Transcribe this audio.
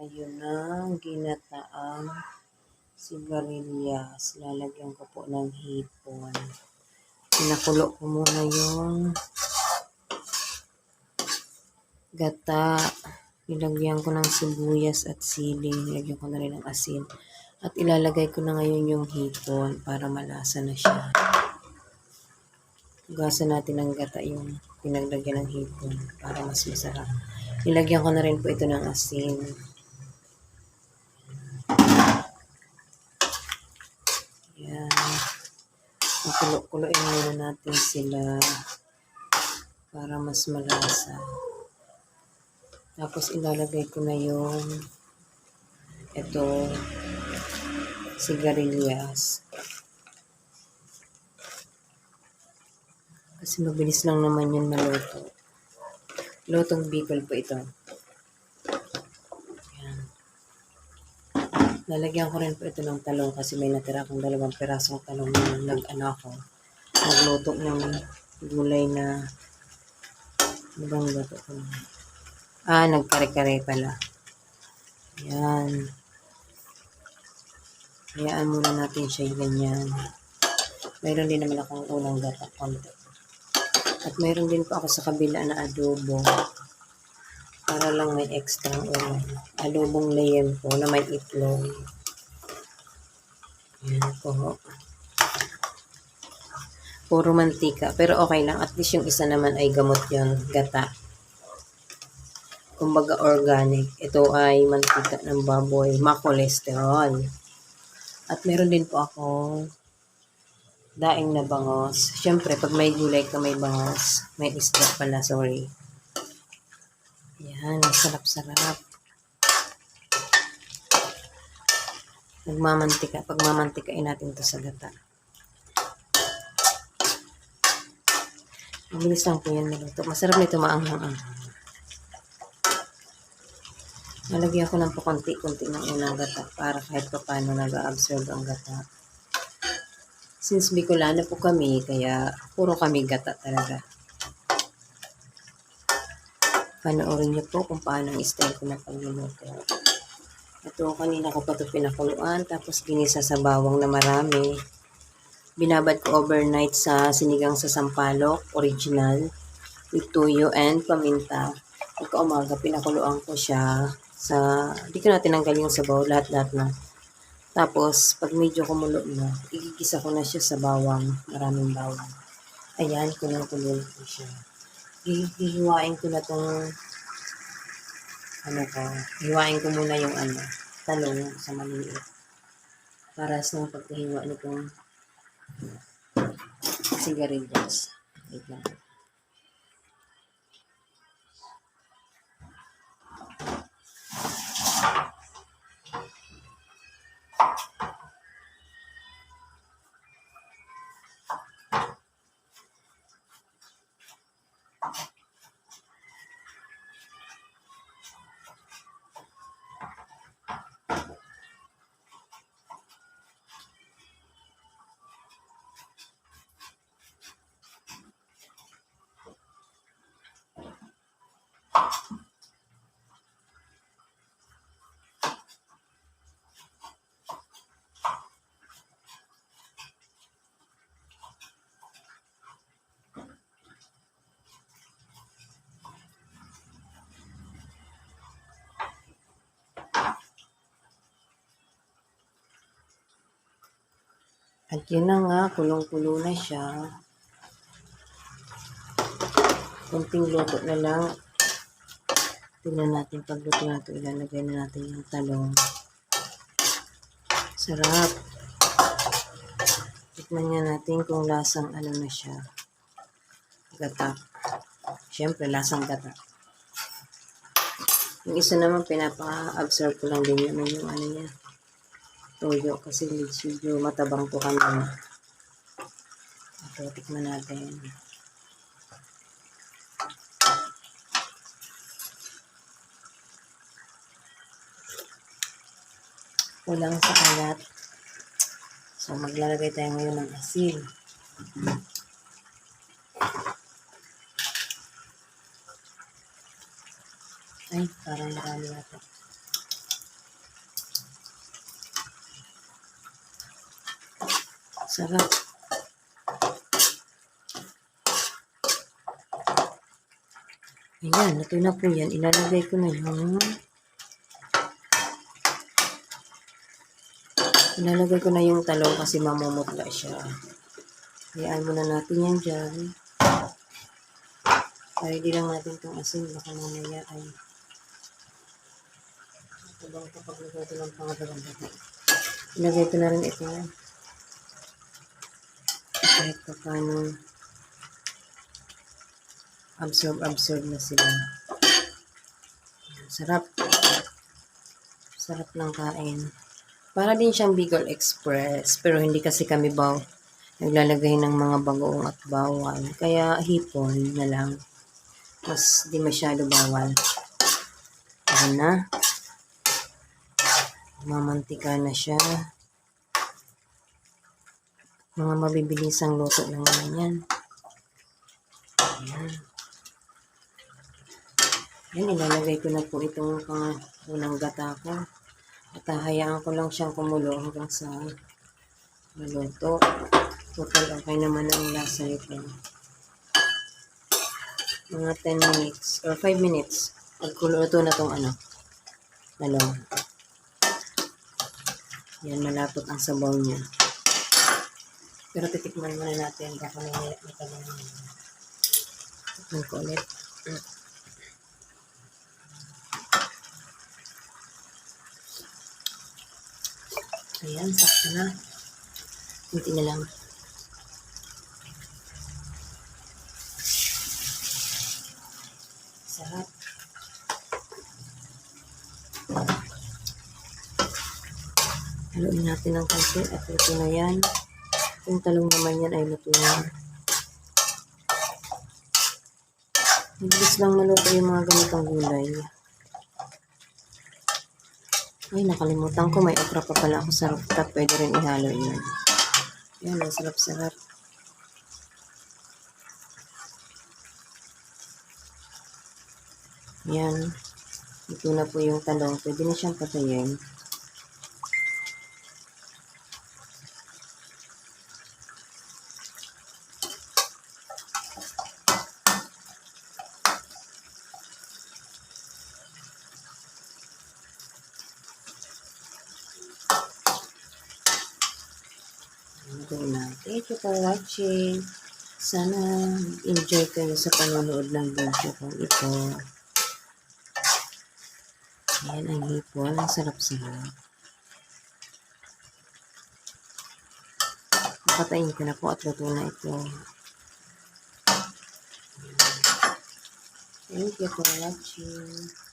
ngayon ng ginataang sigarilyas. Lalagyan ko po ng hipon. Pinakulo ko muna yung gata. Nilagyan ko ng sibuyas at sili. Nilagyan ko na rin ng asin. At ilalagay ko na ngayon yung hipon para malasa na siya. Hugasan natin ng gata yung pinaglagyan ng hipon para mas masarap. Nilagyan ko na rin po ito ng asin. Yan. Kulo-kuloin muna natin sila para mas malasa. Tapos ilalagay ko na yung ito sigarilyas. Kasi mabilis lang naman yun maluto. Lutong Bicol po ito. Yan. Lalagyan ko rin po ito ng talong kasi may natira akong 2 pirasong talong na nagluto ng gulay na ibang luto ko. Nagkare-kare pala. Yan. Hayaan muna natin siya ganyan. Mayroon din naman akong unang gata konti. At mayroon din po ako sa kabila na adobo. Para lang may extra ulam. Adobong layem po na may itlog. Yan po. Puro mantika. Pero okay lang. At least yung isa naman ay gamot yun. Gata. Kumbaga organic. Ito ay mantika ng baboy. Ma-cholesterol. At meron din po ako daing na bangos. Siyempre, pag may gulay ka may bangos. May isda pala. Sorry. Yan, sarap-sarap. Pagmamantikain natin ito sa gata. Mabilis lang po yan maluto. Masarap nito maanghang-anghang. Nalagyan ko ng pakunti-kunti ng unang gata para kahit pa paano nag-absorb ang gata. Since Bicolano po kami, kaya puro kami gata talaga. Panoorin niyo po kung paano ang style ko na pagluluto. Ito, kanina ko pa ito pinakuluan, tapos ginisa sa bawang na marami. Binabad ko overnight sa sinigang sa sampalok, original, with tuyo and paminta. Pagka-umaga, pinakuluan ko siya sa, di ko na tinanggal yung sabaw, lahat-lahat na. Tapos, pag medyo kumulo na, igigisa ko na siya sa bawang, maraming bawang. Ayan, kulong-kulo ko siya. Hihiwain ko na itong hiwain ko muna yung talong sa maliit para sa pagkahiwa nitong sigarilyas. Wait lang. At yun na nga, kulong-kulo na siya. Kunting luto na lang. Tingnan natin pagluto na ito. Ilalagay na natin yung talong. Sarap. Tikman nga natin kung lasang na siya. Gata. Siyempre, lasang gata. Yung isa naman, pinapa-absorb ko lang din naman yung niya. Toyo. Kasi medyo matabang to kanina. Ito, tikman natin. Kulang sa kalat. So, maglalagay tayo ngayon ng asin. Ay, parang marami natin. Sarap. Ayan, luto na po yan. Ilalagay ko na yung talong kasi mamumutla siya. Hayaan muna natin yan dyan. Ready lang natin itong asin. Baka mamaya ay tabang kapag nagluto ng pangalawang bata. Ilagay ko na rin ito. Kahit pa paano absorb na sila. Sarap. Sarap ng kain. Para din siyang Bicol Express. Pero hindi kasi kami naglalagay ng mga bagoong at bawal. Kaya hipon na lang. Mas di masyado bawal. Ayan na. Mamantika na siya. Mga mabibilisang luto lang naman yan. Ayan. Yan, ilalagay ko na po itong unang gata ko. At hahayaan ko lang siyang kumulo hanggang sa maluto. Total okay naman ang lasa nito. Mga 10 minutes or 5 minutes. Pagkuluto na tong talong. Yan, malapot ang sabaw niya. Pero titikman muna natin. Baka may talong niya. Tikman ko ulit. Ayan, sakto na. Kunti na lang. Sarap. Haluin natin ng konti at luto na yan. Yung talong naman yan ay luto na. Mabilis lang maluto yung mga ganitong gulay. Ay, nakalimutan ko. May okra pa pala ako sa rooftop. Pwede rin ihalo yun. Yan, ang sarap-sarap. Yan. Ito na po yung talong. Pwede na siyang patayin. Thank you for watching. Sana enjoy kayo sa panonood ng video ko ito. Ayan ang hipon. Ang sarap-sarap. Patayin ko na po at luto na ito. Thank you for watching.